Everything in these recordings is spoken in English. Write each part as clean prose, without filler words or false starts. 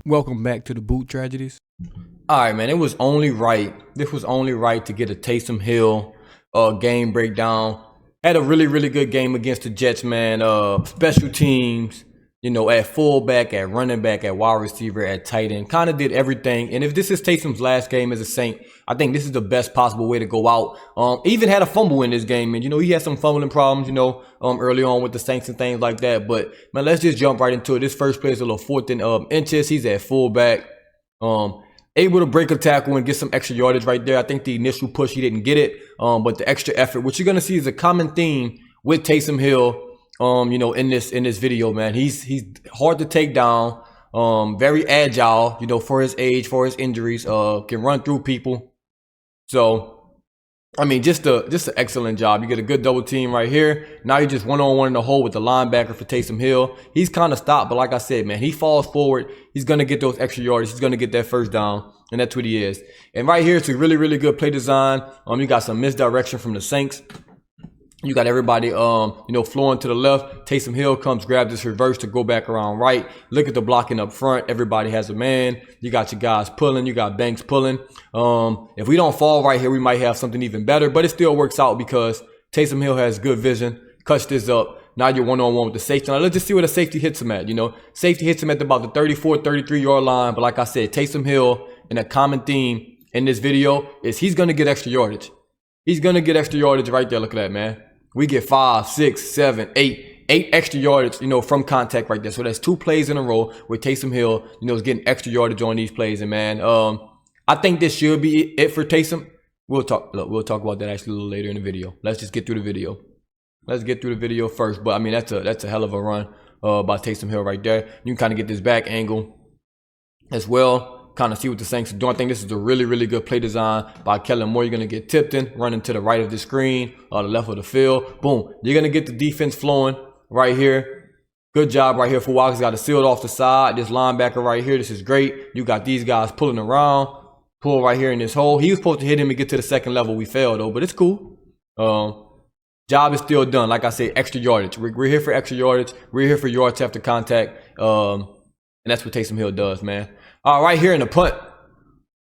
Welcome back to the Boot Tragedies. All right, man. It was only right. This was only right to get a Taysom Hill game breakdown. Had a really good game against the Jets, man. Special teams, at fullback, at running back, at wide receiver, at tight end. Kind of did everything. And if this is Taysom's last game as a Saint, I think this is the best possible way to go out. Even had a fumble in this game, and he had some fumbling problems, early on with the Saints and things like that. But man, let's just jump right into it. This first play is a little 4th and inches. He's at fullback. Able to break a tackle and get some extra yardage right there. I think the initial push, he didn't get it. But the extra effort, what you're going to see is a common theme with Taysom Hill, in this video, man. He's hard to take down, very agile, for his age, for his injuries, can run through people. So, I mean, just an excellent job. You get a good double team right here. Now you're just one-on-one in the hole with the linebacker for Taysom Hill. He's kind of stopped, but like I said, man, he falls forward. He's going to get those extra yards. He's going to get that first down, and that's what he is. And right here, it's a really good play design. You got some misdirection from the Saints. You got everybody, flowing to the left. Taysom Hill comes, grabs this reverse to go back around right. Look at the blocking up front. Everybody has a man. You got your guys pulling. You got Banks pulling. If we don't fall right here, we might have something even better. But it still works out because Taysom Hill has good vision. Cuts this up. Now you're one-on-one with the safety. Now let's just see where the safety hits him at. Safety hits him at about the 34, 33-yard line. But like I said, Taysom Hill, and a common theme in this video is he's going to get extra yardage. He's going to get extra yardage right there. Look at that, man. We get 5, 6, 7, 8 extra yardage, from contact right there. So that's 2 plays in a row where Taysom Hill, is getting extra yardage on these plays. And man, I think this should be it for Taysom. We'll talk about that actually a little later in the video. Let's just get through the video. Let's get through the video first. But I mean, that's a hell of a run by Taysom Hill right there. You can kind of get this back angle as well. Kind of see what the Saints are doing. I think this is a really good play design by Kellen Moore. You're going to get Tipton running to the right of the screen, the left of the field. Boom. You're going to get the defense flowing right here. Good job right here for Walker's got to seal it off the side. This linebacker right here, this is great. You got these guys pulling around. Pull right here in this hole. He was supposed to hit him and get to the second level. We failed though, but it's cool. Job is still done. Like I said, extra yardage. We're here for extra yardage. We're here for yards after contact. And that's what Taysom Hill does, man. Right here in the punt.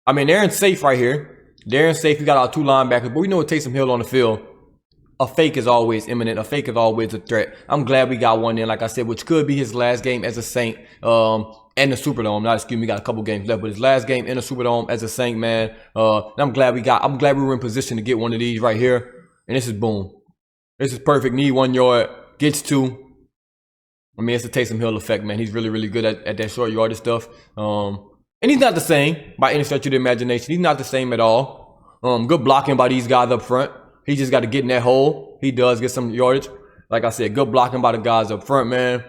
I mean, they're in safe right here. They're in safe. We got our 2 linebackers, but we know with Taysom Hill on the field, a fake is always imminent. A fake is always a threat. I'm glad we got one in, like I said, which could be his last game as a Saint in the Superdome. We got a couple games left, but his last game in the Superdome as a Saint, man. I'm glad we were in position to get one of these right here. And this is boom. This is perfect. Need 1 yard. Gets 2. I mean, it's the Taysom Hill effect, man. He's really good at that short yardage stuff. And he's not the same by any stretch of the imagination. He's not the same at all. Good blocking by these guys up front. He just got to get in that hole. He does get some yardage. Like I said, good blocking by the guys up front, man.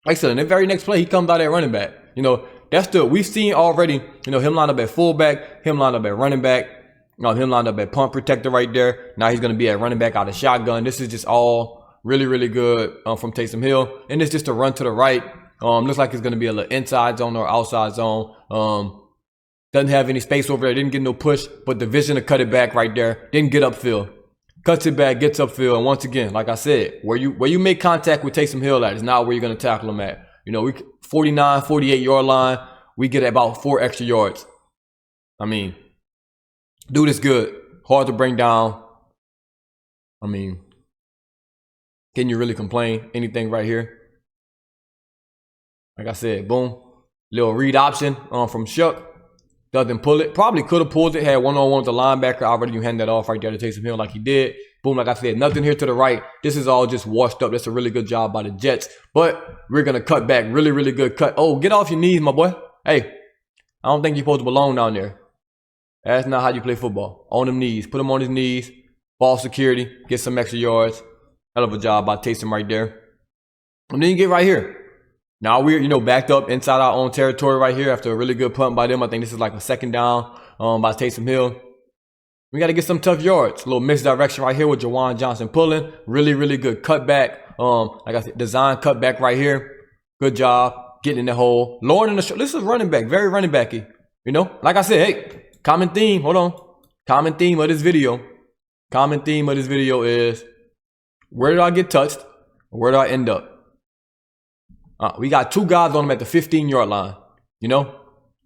Excellent. The very next play, he comes out at running back. We've seen already, him lined up at fullback, him lined up at running back, him lined up at punt protector right there. Now he's going to be at running back out of shotgun. This is just all really good from Taysom Hill. And it's just a run to the right. Looks like it's going to be a little inside zone or outside zone. Doesn't have any space over there. Didn't get no push, but the vision to cut it back right there. Didn't get upfield. Cuts it back, gets upfield. And once again, like I said, where you make contact with Taysom Hill at is not where you're going to tackle him at. We 49, 48 yard line. We get about 4 extra yards. I mean, dude is good. Hard to bring down. I mean, can you really complain? Anything right here? Like I said, boom. Little read option from Shuck. Doesn't pull it. Probably could have pulled it. Had one-on-one with the linebacker. Already you hand that off right there to Taysom Hill like he did. Boom, like I said, nothing here to the right. This is all just washed up. That's a really good job by the Jets. But we're going to cut back. Really good cut. Oh, get off your knees, my boy. Hey, I don't think you're supposed to belong down there. That's not how you play football. On them knees. Put him on his knees. Ball security. Get some extra yards. Hell of a job by Taysom right there. And then you get right here. Now we're, backed up inside our own territory right here after a really good punt by them. I think this is like a 2nd down by Taysom Hill. We got to get some tough yards. A little misdirection right here with Jawan Johnson pulling. Really good cutback. Like I said, design cutback right here. Good job getting in the hole. Lowering the this is running back. Very running backy. Like I said, hey, common theme. Hold on. Common theme of this video. Common theme of this video is where did I get touched? Where did I end up? We got 2 guys on him at the 15-yard line. You know,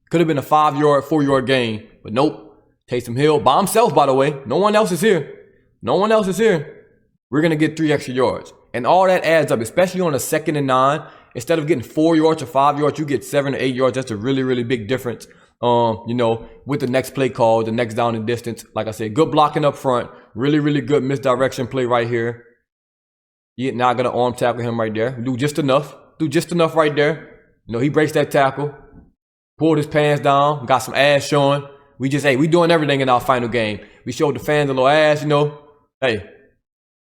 could have been a 5-yard, 4-yard gain, but nope. Taysom Hill by himself, by the way. No one else is here. No one else is here. We're going to get 3 extra yards. And all that adds up, especially on a 2nd and 9. Instead of getting 4 yards or 5 yards, you get 7 or 8 yards. That's a really, really big difference. You know, with the next play call, the next down and distance. Like I said, good blocking up front. Really, really good misdirection play right here. You're not going to arm tackle him right there. Do just enough. Do just enough right there. You know, he breaks that tackle. Pulled his pants down. Got some ass showing. We doing everything in our final game. We showed the fans a little ass, you know. Hey,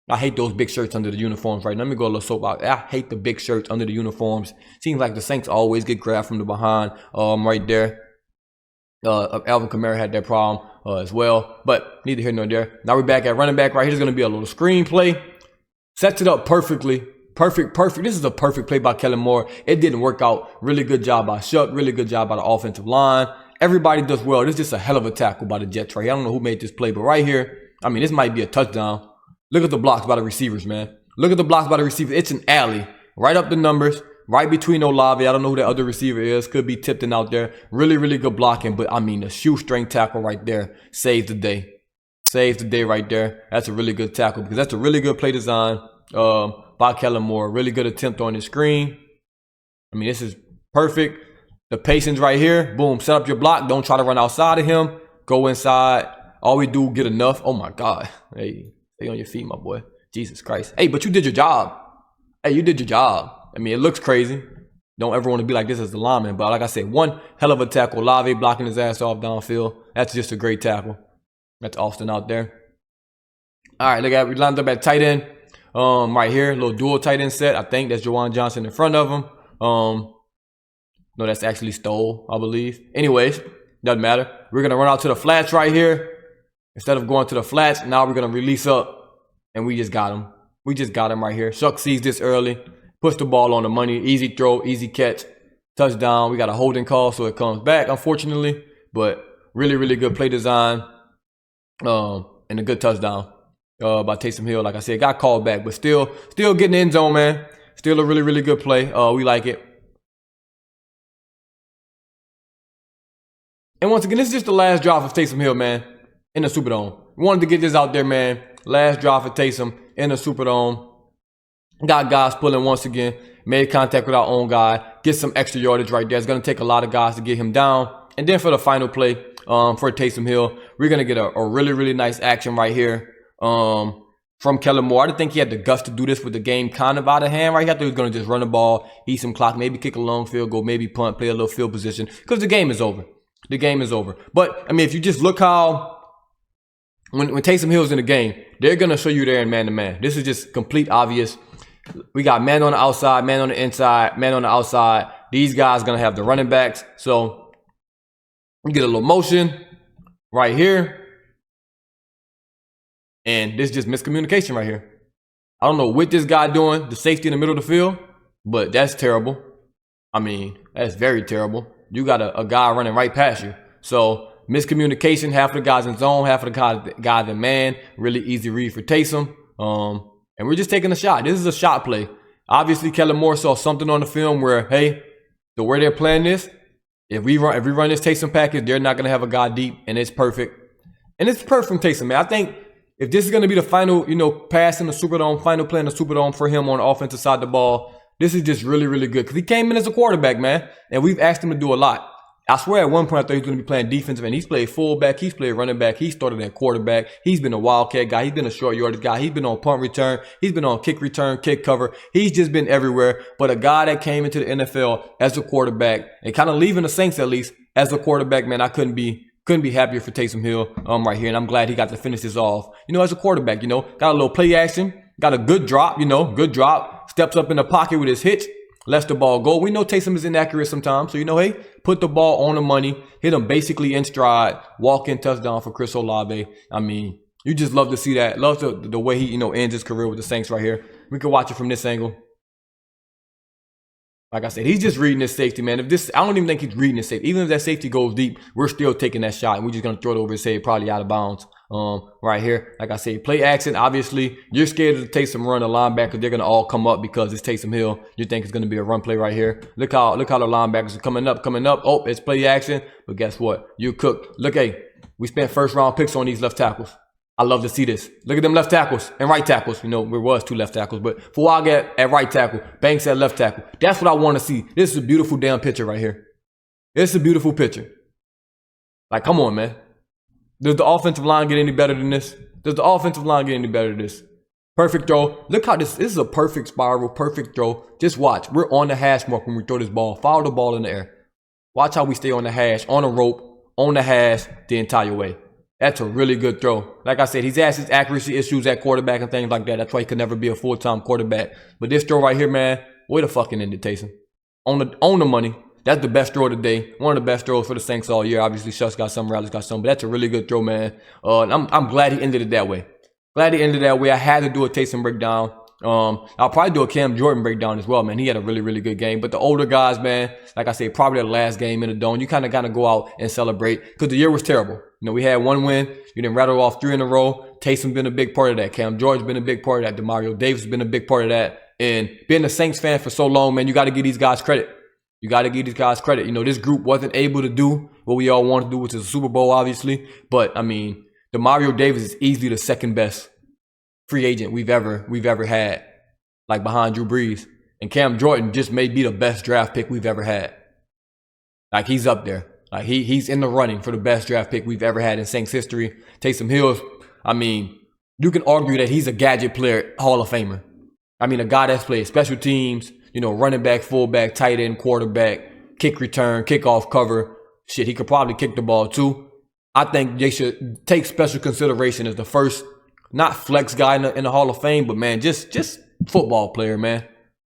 I hate those big shirts under the uniforms right now. Let me go a little soapbox. I hate the big shirts under the uniforms. Seems like the Saints always get grabbed from the behind right there. Alvin Kamara had that problem as well. But neither here nor there. Now we're back at running back right here. There's going to be a little screen play. Sets it up perfectly. Perfect. This is a perfect play by Kellen Moore. It didn't work out. Really good job by Shuck. Really good job by the offensive line. Everybody does well. This is just a hell of a tackle by the Jets right here. I don't know who made this play, but right here, I mean, this might be a touchdown. Look at the blocks by the receivers, man. Look at the blocks by the receivers. It's an alley. Right up the numbers. Right between Olave. I don't know who that other receiver is. Could be Tipton out there. Really, really good blocking. But, I mean, the shoestring tackle right there saves the day. Saves the day right there. That's a really good tackle because that's a really good play design by Kellen Moore. Really good attempt on the screen. I mean, this is perfect. The patience right here. Boom. Set up your block. Don't try to run outside of him. Go inside. All we do, get enough. Oh, my God. Hey, stay on your feet, my boy. Jesus Christ. Hey, but you did your job. Hey, you did your job. I mean, it looks crazy. Don't ever want to be like this as the lineman. But like I said, one hell of a tackle. Olave blocking his ass off downfield. That's just a great tackle. That's Austin out there. All right, look at it. We lined up at tight end. Right here, little dual tight end set. I think that's Juwan Johnson in front of him. No, that's actually Stoll, I believe. Anyways, doesn't matter. We're going to run out to the flats right here. Instead of going to the flats, now we're going to release up. And we just got him. We just got him right here. Shuck sees this early. Puts the ball on the money. Easy throw, easy catch. Touchdown. We got a holding call, so it comes back, unfortunately. But really, really good play design. And a good touchdown by Taysom Hill. Like I said, got called back. But still getting the end zone, man. Still a really, really good play. We like it. And once again, this is just the last drive of Taysom Hill, man, in the Superdome. We wanted to get this out there, man. Last drive for Taysom in the Superdome. Got guys pulling once again. Made contact with our own guy. Get some extra yardage right there. It's going to take a lot of guys to get him down. And then for the final play for Taysom Hill, we're going to get a really, really nice action right here from Kellen Moore. I didn't think he had the guts to do this with the game kind of out of hand, right? I thought he was going to just run the ball, eat some clock, maybe kick a long field goal, maybe punt, play a little field position because the game is over. The game is over. But, I mean, if you just look how, when Taysom Hill's in the game, they're going to show you there in man-to-man. This is just complete obvious. We got man on the outside, man on the inside, man on the outside. These guys going to have the running backs. So, we get a little motion right here. And this is just miscommunication right here. I don't know what this guy doing, the safety in the middle of the field, but that's terrible. I mean, that's very terrible. You got a guy running right past you. So, miscommunication, half of the guys in zone, half of the guys in man. Really easy read for Taysom. And we're just taking a shot. This is a shot play. Obviously, Kellen Moore saw something on the film where, hey, the way they're playing this, if we run this Taysom package, they're not going to have a guy deep, and it's perfect. And it's perfect from Taysom, man. I think if this is going to be the final, pass in the Superdome, final play in the Superdome for him on the offensive side of the ball, this is just really, really good. Because he came in as a quarterback, man. And we've asked him to do a lot. I swear at one point I thought he was going to be playing defensive end. He's played fullback. He's played running back. He started at quarterback. He's been a wildcat guy. He's been a short yardage guy. He's been on punt return. He's been on kick return, kick cover. He's just been everywhere. But a guy that came into the NFL as a quarterback and kind of leaving the Saints at least as a quarterback, man, I couldn't be happier for Taysom Hill right here. And I'm glad he got to finish this off. As a quarterback, got a little play action. Got a good drop, good drop. Steps up in the pocket with his hitch. Lets the ball go. We know Taysom is inaccurate sometimes. So, hey, put the ball on the money. Hit him basically in stride. Walk-in touchdown for Chris Olave. I mean, you just love to see that. Love the way he, ends his career with the Saints right here. We can watch it from this angle. Like I said, he's just reading his safety, man. I don't even think he's reading his safety. Even if that safety goes deep, we're still taking that shot, and we're just gonna throw it over his head, probably out of bounds. Right here, like I said, play action. Obviously, you're scared to take some run. The linebackers, they're gonna all come up because it's Taysom Hill. You think it's gonna be a run play right here? Look how the linebackers are coming up. Oh, it's play action. But guess what? You cooked. Look, hey, we spent first round picks on these left tackles. I love to see this. Look at them left tackles and right tackles. You know, there was 2 left tackles, but Fuaga at right tackle, Banks at left tackle. That's what I want to see. This is a beautiful damn picture right here. This is a beautiful picture. Like, come on, man. Does the offensive line get any better than this? Perfect throw. Look how this is a perfect spiral, perfect throw. Just watch. We're on the hash mark when we throw this ball. Follow the ball in the air. Watch how we stay on the hash, on a rope, on the hash the entire way. That's a really good throw. Like I said, he's had his accuracy issues at quarterback and things like that. That's why he could never be a full-time quarterback. But this throw right here, man, way to fucking end it, Taysom. On the money. That's the best throw of the day. One of the best throws for the Saints all year. Obviously, Shucks got some, Rally's got some, but that's a really good throw, man. I'm glad he ended it that way. I had to do a Taysom breakdown. I'll probably do a Cam Jordan breakdown as well, man. He had a really, really good game. But the older guys, man, like I said, probably the last game in the dome. You kind of go out and celebrate because the year was terrible. You know, we had 1 win. You didn't rattle off 3 in a row. Taysom's been a big part of that. Cam Jordan's been a big part of that. Demario Davis has been a big part of that. And being a Saints fan for so long, man, you got to give these guys credit. You know, this group wasn't able to do what we all wanted to do, which is a Super Bowl, obviously. But, I mean, Demario Davis is easily the second best free agent we've ever had, like behind Drew Brees. And Cam Jordan just may be the best draft pick we've ever had. Like, he's up there. Like, he's in the running for the best draft pick we've ever had in Saints history. Taysom Hill, I mean, you can argue that he's a gadget player, Hall of Famer. I mean, a guy that's played special teams, you know, running back, fullback, tight end, quarterback, kick return, kickoff cover. Shit, he could probably kick the ball too. I think they should take special consideration as the first, not flex guy in the Hall of Fame, but man, just football player, man.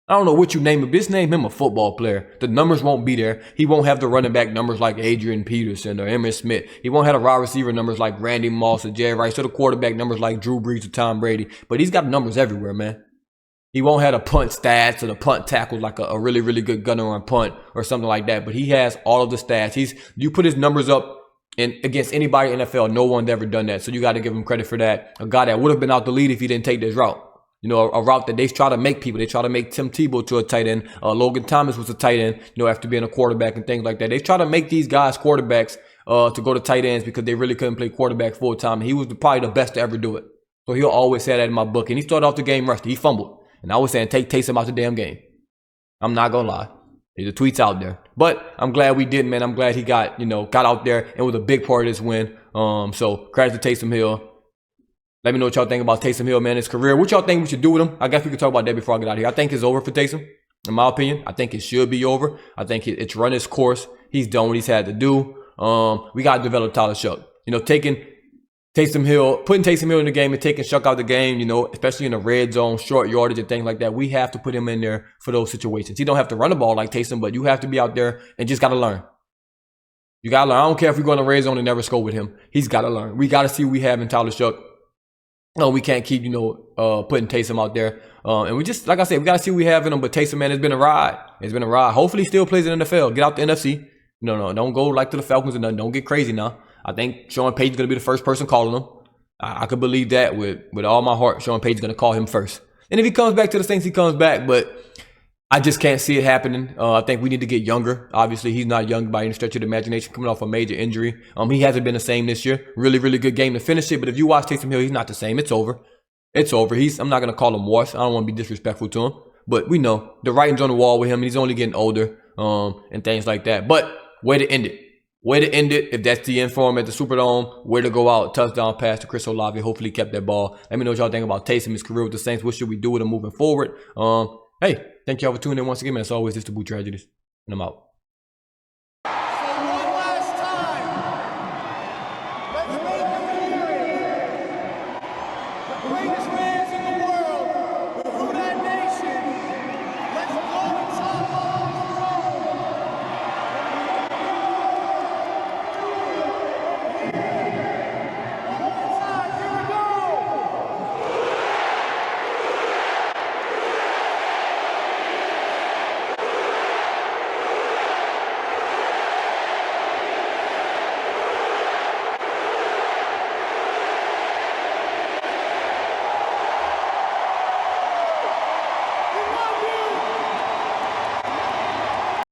I don't know what you name him, just name him a football player. The numbers won't be there. He won't have the running back numbers like Adrian Peterson or Emmitt Smith. He won't have the wide receiver numbers like Randy Moss or Jerry Rice or the quarterback numbers like Drew Brees or Tom Brady. But he's got numbers everywhere, man. He won't have the punt stats or the punt tackles like a really, really good gunner on punt or something like that. But he has all of the stats. You put his numbers up against anybody in the NFL, no one's ever done that. So you got to give him credit for that. A guy that would have been out the lead if he didn't take this route. You know, a route that they try to make people. They try to make Tim Tebow to a tight end. Logan Thomas was a tight end, you know, after being a quarterback and things like that. They try to make these guys quarterbacks to go to tight ends because they really couldn't play quarterback full time. And he was probably the best to ever do it. So he'll always say that in my book. And he started off the game rusty. He fumbled. And I was saying, take Taysom out the damn game. I'm not going to lie. The tweet's out there. But I'm glad we did, man. I'm glad he got out there and was a big part of this win. So credit to Taysom Hill. Let me know what y'all think about Taysom Hill, man, his career. What y'all think we should do with him? I guess we could talk about that before I get out of here. I think it's over for Taysom, in my opinion. I think it should be over. I think it's run its course. He's done what he's had to do. We got to develop Tyler Shuck. You know, putting Taysom Hill in the game and taking Shuck out the game, you know, especially in the red zone, short yardage and things like that. We have to put him in there for those situations. He don't have to run the ball like Taysom, but you have to be out there and just got to learn. You got to learn. I don't care if we go in the red zone and never score with him. He's got to learn. We got to see what we have in Tyler Shuck. No, we can't keep, putting Taysom out there. And we just, like I said, we got to see what we have in him. But Taysom, man, it's been a ride. Hopefully he still plays in the NFL. Get out the NFC. No, don't go like to the Falcons and nothing. Don't get crazy now. I think Sean Payton's going to be the first person calling him. I could believe that with all my heart. Sean Payton's going to call him first. And if he comes back to the Saints, he comes back. But I just can't see it happening. I think we need to get younger. Obviously, he's not young by any stretch of the imagination, coming off a major injury. He hasn't been the same this year. Really, really good game to finish it. But if you watch Taysom Hill, he's not the same. It's over. I'm not going to call him washed. I don't want to be disrespectful to him. But we know the writing's on the wall with him. And he's only getting older and things like that. But way to end it. If that's the end for him at the Superdome, way to go out. Touchdown pass to Chris Olave. Hopefully he kept that ball. Let me know what y'all think about Taysom, his career with the Saints. What should we do with him moving forward? Hey, thank y'all for tuning in once again, man. As always, it's the Boot Tragedies, and I'm out.